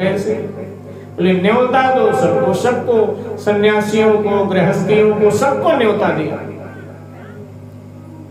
ऐसे बोले न्योता दो सबको, सबको, सन्यासियों को, गृहस्थियों को, सबको न्योता दिया।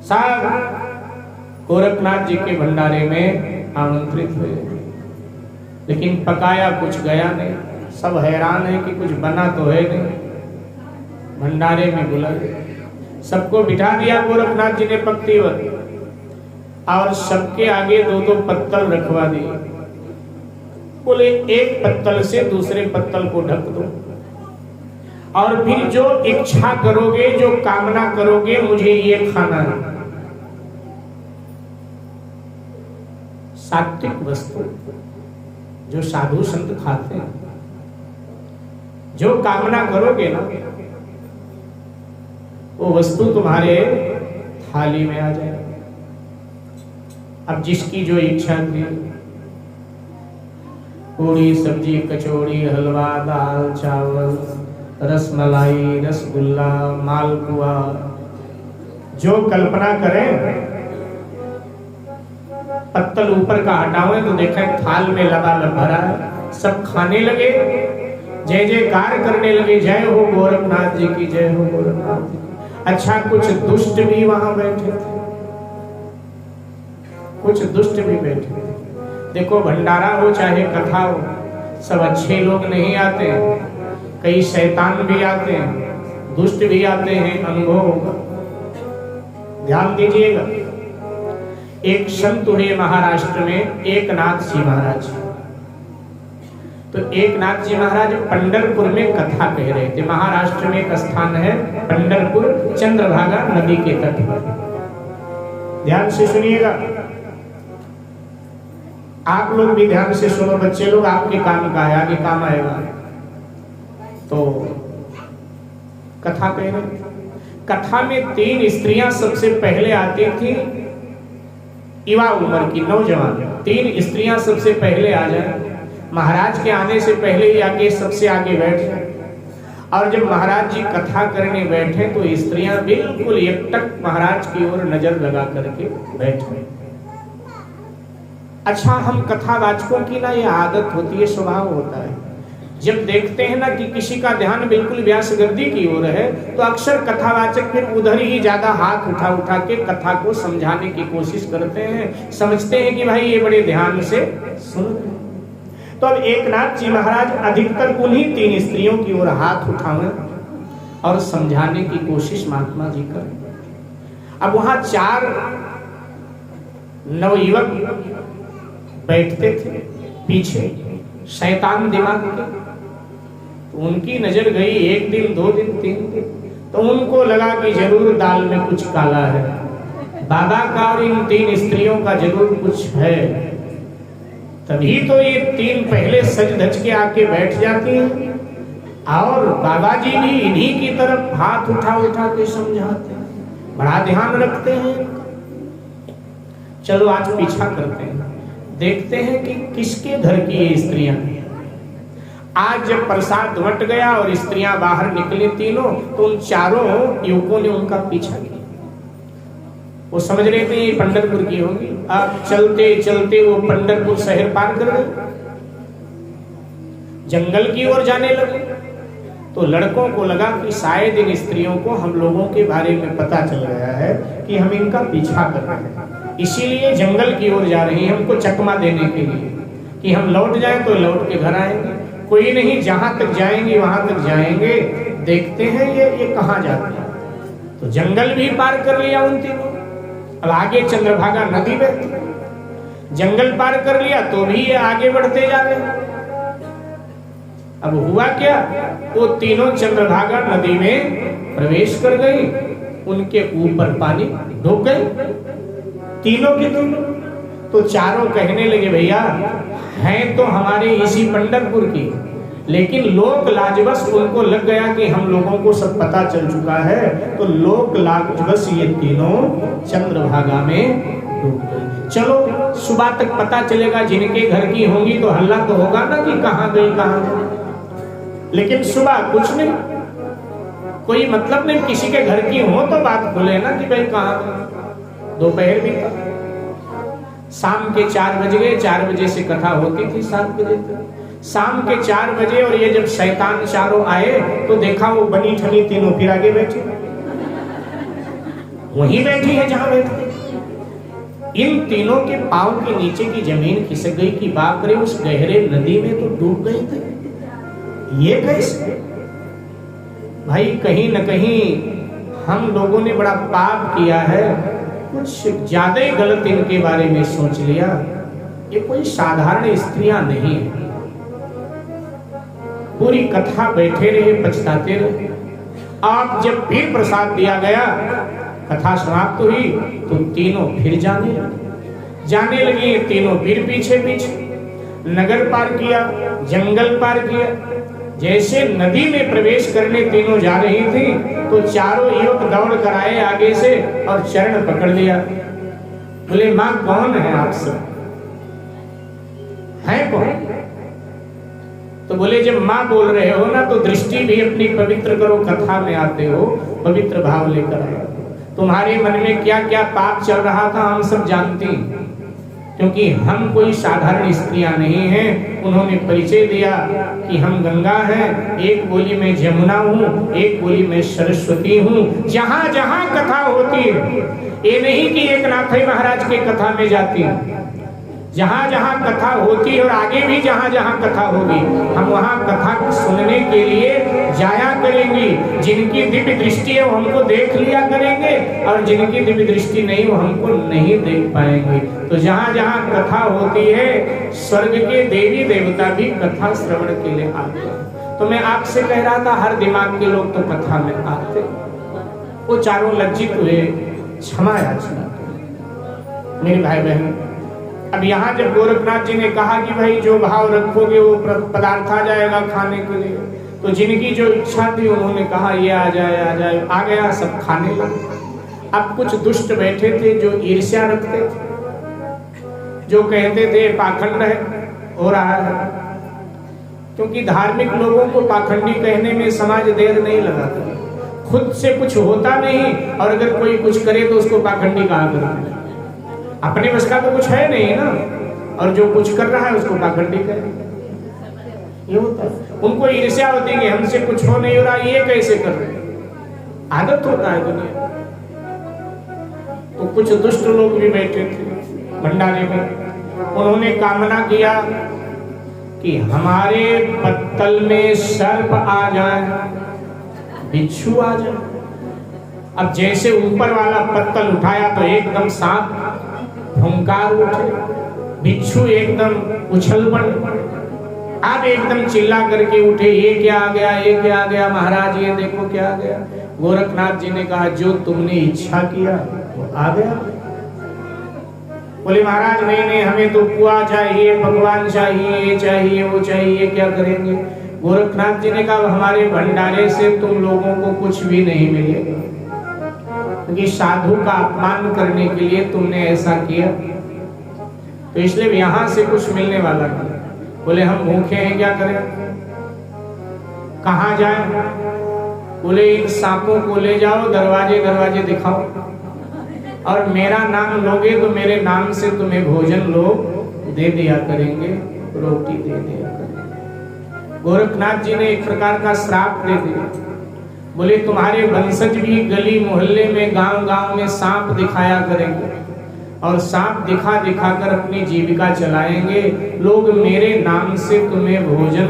सब गोरखनाथ जी के भंडारे में आमंत्रित हुए, लेकिन पकाया कुछ गया नहीं। सब हैरान है कि कुछ बना तो है नहीं। भंडारे में बुलाए, सबको बिठा दिया गोरखनाथ जी ने पंक्तिवत, और सबके आगे दो दो पत्तल रखवा दिए। बोले एक पत्तल से दूसरे पत्तल को ढक दो, और फिर जो इच्छा करोगे, जो कामना करोगे, मुझे ये खाना है। सात्विक वस्तु जो साधु संत खाते हैं, जो कामना करोगे ना, वो वस्तु तुम्हारे थाली में आ जाएगी। अब जिसकी जो इच्छा थी, पूरी, सब्जी, कचौड़ी, हलवा, दाल, चावल, रसमलाई, रसगुल्ला, मालपुआ, जो कल्पना करें। पत्तल ऊपर का हटावे तो देखा थाल में लबालब भरा है। सब खाने लगे, जय जयकार करने लगे, जय हो गोरखनाथ जी की, जय हो गोरखनाथ जी की। अच्छा, कुछ दुष्ट भी वहां बैठे थे, कुछ दुष्ट भी बैठे थे। देखो, भंडारा हो चाहे कथा हो, सब अच्छे लोग नहीं आते, कई शैतान भी आते हैं, दुष्ट भी आते हैं, अनुभव होगा। ध्यान दीजिएगा। एक संत हुए महाराष्ट्र में, एकनाथ जी महाराज। तो एकनाथ जी महाराज पंढरपुर में कथा कह रहे थे। महाराष्ट्र में एक स्थान है पंढरपुर, चंद्रभागा नदी के तट पर। ध्यान से सुनिएगा, आप लोग भी ध्यान से सुनो। बच्चे लोग आपके काम का है, आगे काम आएगा। तो कथा कह रहे, कथा में 3 स्त्रियां सबसे पहले आती थी, युवा उम्र की, नौजवान। 3 स्त्रियां सबसे पहले आ जाए, महाराज के आने से पहले ही आगे सबसे आगे बैठ जाए। और जब महाराज जी कथा करने बैठे तो स्त्रियां बिल्कुल एकटक महाराज की ओर नजर लगा करके बैठे। अच्छा, हम कथावाचकों की ना ये आदत होती है, स्वभाव होता है, जब देखते हैं ना कि किसी का ध्यान बिल्कुल व्यास गद्दी की ओर है, तो अक्सर कथावाचक फिर उधर ही ज्यादा हाथ उठा उठा के कथा को समझाने की कोशिश करते हैं। समझते हैं कि भाई ये बड़े ध्यान से सुन रहे हैं। तो अब एकनाथ जी महाराज अधिकतर उन्हीं 3 स्त्रियों की ओर हाथ उठावे और समझाने की कोशिश महात्मा जी करें। अब वहां 4 नवयुवक बैठते थे पीछे, शैतान दिमाग के। तो उनकी नजर गई 1 दिन, 2 दिन, 3 दिन, तो उनको लगा कि जरूर दाल में कुछ काला है, बाबा का और इन 3 स्त्रियों का जरूर कुछ है। तभी तो ये 3 पहले सज धज के आके बैठ जाती हैं, और बाबा जी भी इन्हीं की तरफ हाथ उठा उठा के समझाते हैं, बड़ा ध्यान रखते हैं। चलो आज पीछा करते हैं, देखते हैं कि किसके घर की ये स्त्रियां हैं। आज जब प्रसाद बंट गया और स्त्रियां बाहर निकली तीनों, तो उन 4 युवकों ने उनका पीछा किया। वो समझ रहे थे ये पंढरपुर की होगी। अब चलते चलते वो पंढरपुर शहर पार कर गए, जंगल की ओर जाने लगे। तो लड़कों को लगा कि शायद इन स्त्रियों को हम लोगों के बारे में पता चल गया है कि हम इनका पीछा कर रहे हैं, इसीलिए जंगल की ओर जा रही है, हमको चकमा देने के लिए कि हम लौट जाएं तो लौट के घर आएंगे। कोई नहीं, जहां तक जाएंगे वहां तक जाएंगे, देखते हैं ये कहां जाते हैं। तो जंगल भी पार कर लिया उन तीनों। अब आगे चंद्रभागा नदी बहती, जंगल पार कर लिया तो भी ये आगे बढ़ते जा रहे। अब हुआ क्या, वो तीनों चंद्रभागा नदी में प्रवेश कर गई, उनके ऊपर पानी डूब गए तीनों के तीनों। तो 4 कहने लगे भैया हैं तो हमारे इसी पंढरपुर की, लेकिन लोक लाजवश उनको लग गया कि हम लोगों को सब पता चल चुका है, तो लोक लाजवश ये तीनों चंद्रभागा में डूब गए। चलो सुबह तक पता चलेगा, जिनके घर की होंगी तो हल्ला तो होगा ना कि कहाँ गई कहाँ गई। लेकिन सुबह कुछ नहीं, कोई मतलब नहीं, किसी के घर की हो तो बात खुले ना कि भाई कहाँ गई। दोपहर भी था, शाम के 4 बज गए, 4 बजे से कथा होती थी 7 बजे तक। शाम के 4 बजे और ये जब शैतान चारों आए तो देखा वो बनी ठनी तीनों फिर आगे बैठे, वहीं बैठी है जहां बैठे। इन तीनों के पांव के नीचे की जमीन खिसक गई कि बाप रे, उस गहरे नदी में तो डूब गए थे, ये कैसे? भाई कहीं न कहीं हम लोगों ने बड़ा पाप किया है, कुछ ज्यादा ही गलत इनके बारे में सोच लिया। ये कोई साधारण स्त्रियां नहीं है। पूरी कथा बैठे रहे, पछताते रहे। आप जब फिर प्रसाद दिया गया, कथा समाप्त हुई तो तीनों फिर जाने लगी। तीनों फिर पीछे नगर पार किया, जंगल पार किया। जैसे नदी में प्रवेश करने तीनों जा रही थी तो चारों युवक दौड़ कर आए आगे से और चरण पकड़ लिया। बोले मां कौन है आप सब, है कौन? तो बोले जब मां बोल रहे हो ना तो दृष्टि भी अपनी पवित्र करो, कथा में आते हो पवित्र भाव लेकर आए। तुम्हारे मन में क्या क्या पाप चल रहा था हम सब जानते हैं, क्योंकि हम कोई साधारण स्त्रियां नहीं हैं। उन्होंने परिचय दिया कि हम गंगा हैं, एक बोली में जमुना हूँ, एक बोली में सरस्वती हूँ। जहां जहां कथा होती है, ये नहीं कि एक नाथई महाराज के कथा में जाती है, जहां जहां कथा होती है और आगे भी जहां जहां कथा होगी हम वहां कथा सुनने के लिए जाया करेंगे। जिनकी दिव्य दृष्टि है वो हमको देख लिया करेंगे और जिनकी दिव्य दृष्टि नहीं वो हमको नहीं देख पाएंगे। तो जहां जहां कथा होती है स्वर्ग के देवी देवता भी कथा श्रवण के लिए आते हैं। तो मैं आपसे कह रहा था हर दिमाग के लोग तो कथा में आते। वो चारों लज्जित हुए, क्षमा याचना मेरे भाई बहन। अब यहाँ जब गोरखनाथ जी ने कहा कि भाई जो भाव रखोगे वो पदार्थ आ जाएगा खाने के लिए, तो जिनकी जो इच्छा थी उन्होंने कहा ये आ जाए, आ गया, सब खाने लगे। अब कुछ दुष्ट बैठे थे जो ईर्ष्या रखते थे, जो कहते थे पाखंड है हो रहा है, क्योंकि धार्मिक लोगों को पाखंडी कहने में समाज देर नहीं लगाता। खुद से कुछ होता नहीं और अगर कोई कुछ करे तो उसको पाखंडी कहा करते हैं। अपने बस का तो कुछ है नहीं ना, और जो कुछ कर रहा है उसको पाखंडी करे, ये होता है। उनको ईर्ष्या होती है कि हमसे कुछ हो नहीं हो रहा, ये कैसे कर रहे हैं, आदत होता है दुनिया। तो कुछ दुष्ट लोग भी बैठे थे भंडारे में, उन्होंने कामना किया कि हमारे पत्तल में सर्प आ जाए, बिच्छू आ जाए। अब जैसे ऊपर वाला पत्तल उठाया तो एकदम सांप फुंकार उठे, बिच्छू एकदम उछल पड़े। अब एकदम चिल्ला करके उठे, ये क्या आ गया, ये क्या आ गया महाराज, ये देखो क्या आ गया। गोरखनाथ जी ने कहा जो तुमने इच्छा किया वो आ गया। बोले महाराज नहीं, हमें तो पुआ चाहिए, भगवान चाहिए, ये चाहिए, वो चाहिए, क्या करेंगे? गोरखनाथ जी ने कहा हमारे भंडारे से तुम लोगों को कुछ भी नहीं मिलेगा, क्योंकि साधु का अपमान करने के लिए तुमने ऐसा किया, तो इसलिए यहां से कुछ मिलने वाला नहीं। बोले हम भूखे हैं, क्या करें, कहां जाएं? बोले इन सांपों को ले जाओ, दरवाजे दरवाजे दिखाओ, और मेरा नाम लोगे तो मेरे नाम से तुम्हें भोजन लोग दे दिया करेंगे, रोटी दे दिया करेंगे। गोरखनाथ जी ने एक प्रकार का श्राप दे दिया। बोले तुम्हारे वंशज भी गली मोहल्ले में, गांव गांव में सांप दिखाया करेंगे और सांप दिखा दिखा कर अपनी जीविका चलाएंगे। लोग मेरे नाम से तुम्हें भोजन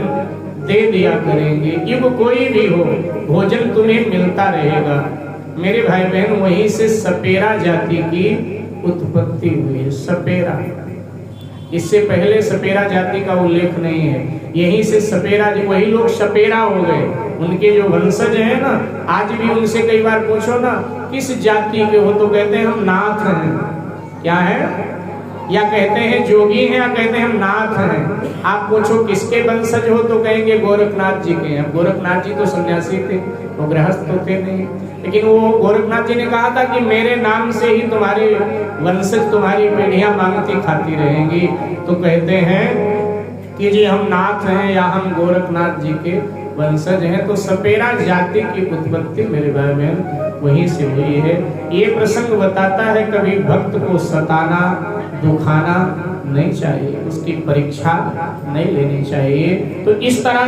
दे दिया करेंगे, युग कोई भी हो भोजन तुम्हें मिलता रहेगा। मेरे भाई बहन, वहीं से सपेरा जाति की उत्पत्ति हुई है। सपेरा, इससे पहले सपेरा जाति का उल्लेख नहीं है। यहीं से सपेरा, वही लोग सपेरा हो गए। उनके जो वंशज हैं ना, आज भी उनसे कई बार पूछो ना किस जाति के हो, तो कहते हैं हम नाथ हैं। क्या है? या कहते हैं जोगी हैं, या कहते हैं हम नाथ हैं। आप पूछो किसके वंशज हो, तो कहेंगे गोरखनाथ जी के हैं। गोरखनाथ जी तो सन्यासी थे, वो गृहस्थ तो थे नहीं, लेकिन वो गोरखनाथ जी ने कहा था कि मेरे नाम से ही तुम्हारे वंशज, तुम्हारी पीढ़ियां मांगती खाती रहेंगी। तो कहते हैं कि जी हम नाथ हैं या हम गोरखनाथ जी के वंशज हैं। तो सपेरा जाति की उत्पत्ति मेरे भाई बहन वहीं से हुई है। ये प्रसंग बताता है कभी भक्त को सताना, दुखाना नहीं चाहिए, उसकी परीक्षा नहीं लेनी चाहिए। तो इस तरह